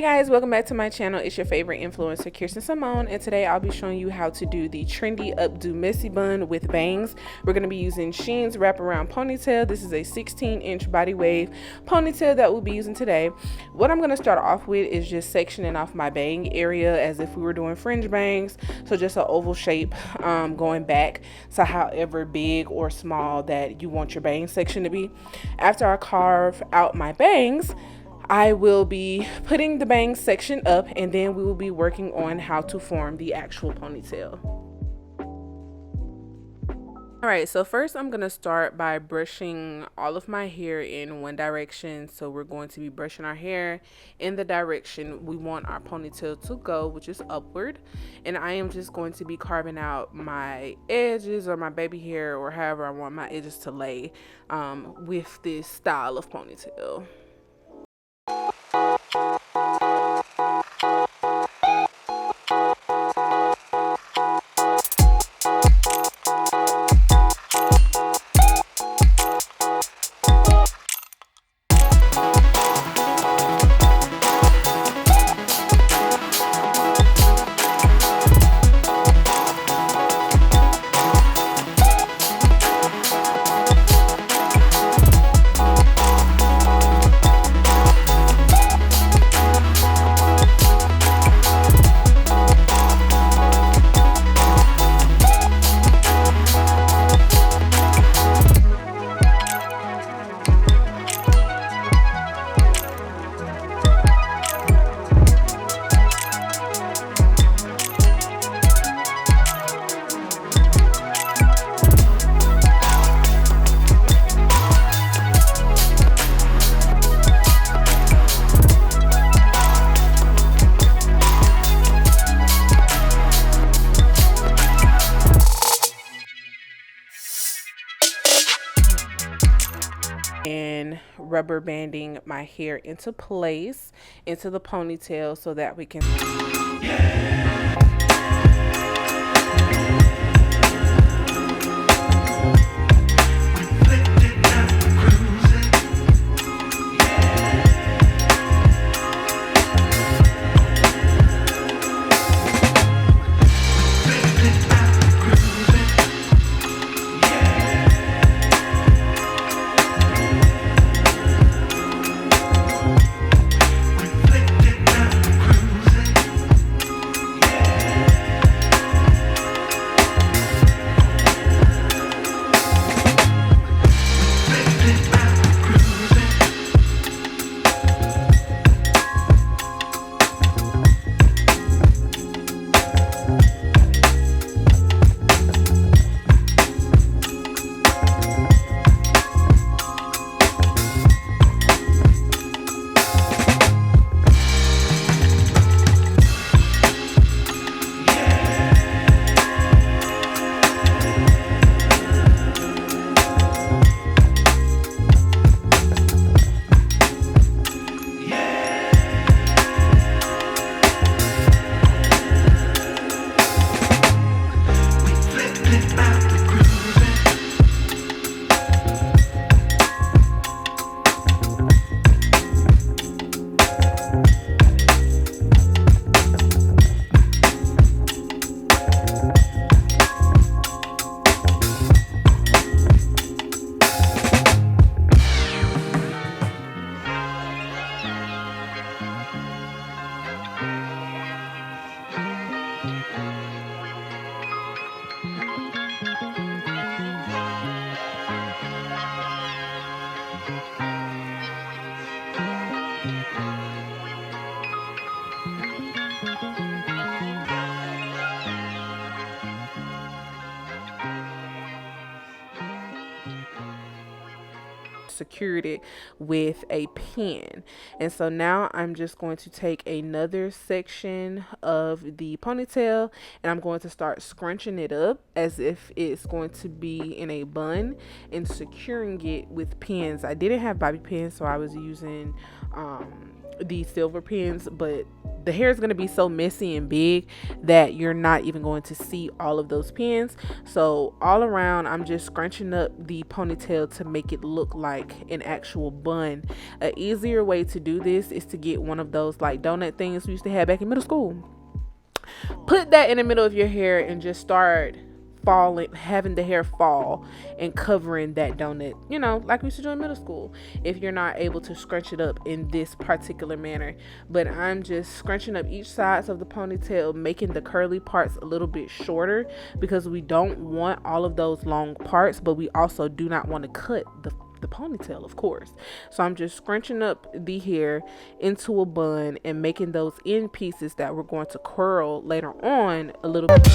Guys, welcome back to my channel. It's your favorite influencer, Kierstin Simone, and today I'll be showing you how to do the trendy updo messy bun with bangs. We're going to be using Shein's wraparound ponytail. This is a 16-inch body wave ponytail that we'll be using today. What I'm going to start off with is just sectioning off my bang area as if we were doing fringe bangs. So just an oval shape going back, so however big or small that you want your bang section to be. After I carve out my bangs, I will be putting the bangs section up, and then we will be working on how to form the actual ponytail. Alright, so first I'm going to start by brushing all of my hair in one direction. So we're going to be brushing our hair in the direction we want our ponytail to go, which is upward. And I am just going to be carving out my edges or my baby hair or however I want my edges to lay with this style of ponytail. And rubber banding my hair into place into the ponytail so that we can secured it with a pin. And so now I'm just going to take another section of the ponytail and I'm going to start scrunching it up as if it's going to be in a bun and securing it with pins. I didn't have bobby pins, so I was using these silver pins, but the hair is going to be so messy and big that you're not even going to see all of those pins. So all around, I'm just scrunching up the ponytail to make it look like an actual bun. An easier way to do this is to get one of those like donut things we used to have back in middle school. Put that in the middle of your hair and just start falling, having the hair fall and covering that donut, like we used to do in middle school, if you're not able to scrunch it up in this particular manner. But I'm just scrunching up each sides of the ponytail, making the curly parts a little bit shorter, because we don't want all of those long parts, but we also do not want to cut the ponytail, of course. So I'm just scrunching up the hair into a bun and making those end pieces that we're going to curl later on a little bit.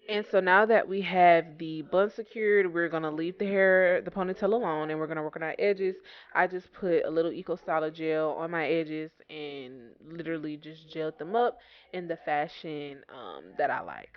And so now that we have the bun secured, we're gonna leave the ponytail alone, and we're gonna work on our edges. I just put a little Eco Styler gel on my edges and literally just gelled them up in the fashion that I liked.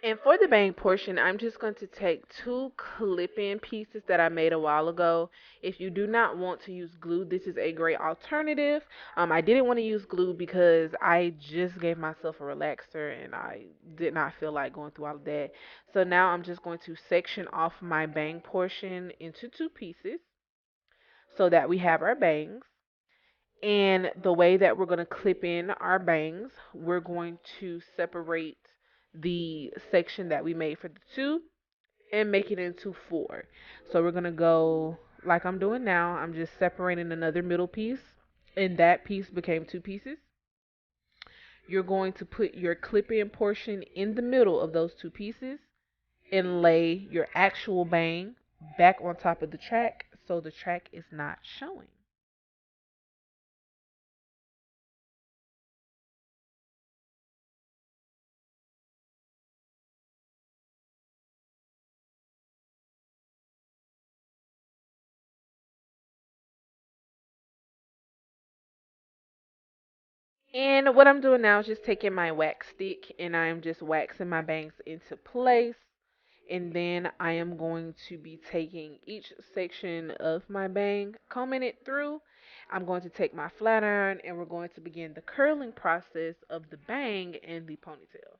And for the bang portion, I'm just going to take two clip-in pieces that I made a while ago. If you do not want to use glue, this is a great alternative. I didn't want to use glue because I just gave myself a relaxer and I did not feel like going through all of that. So now I'm just going to section off my bang portion into two pieces so that we have our bangs. And the way that we're going to clip in our bangs, we're going to separate the section that we made for the two and make it into four. So we're going to go like I'm doing now. I'm just separating another middle piece, and that piece became two pieces. You're going to put your clip-in portion in the middle of those two pieces and lay your actual bang back on top of the track so the track is not showing. And what I'm doing now is just taking my wax stick and I'm just waxing my bangs into place. And then I am going to be taking each section of my bang, combing it through. I'm going to take my flat iron and we're going to begin the curling process of the bang and the ponytail.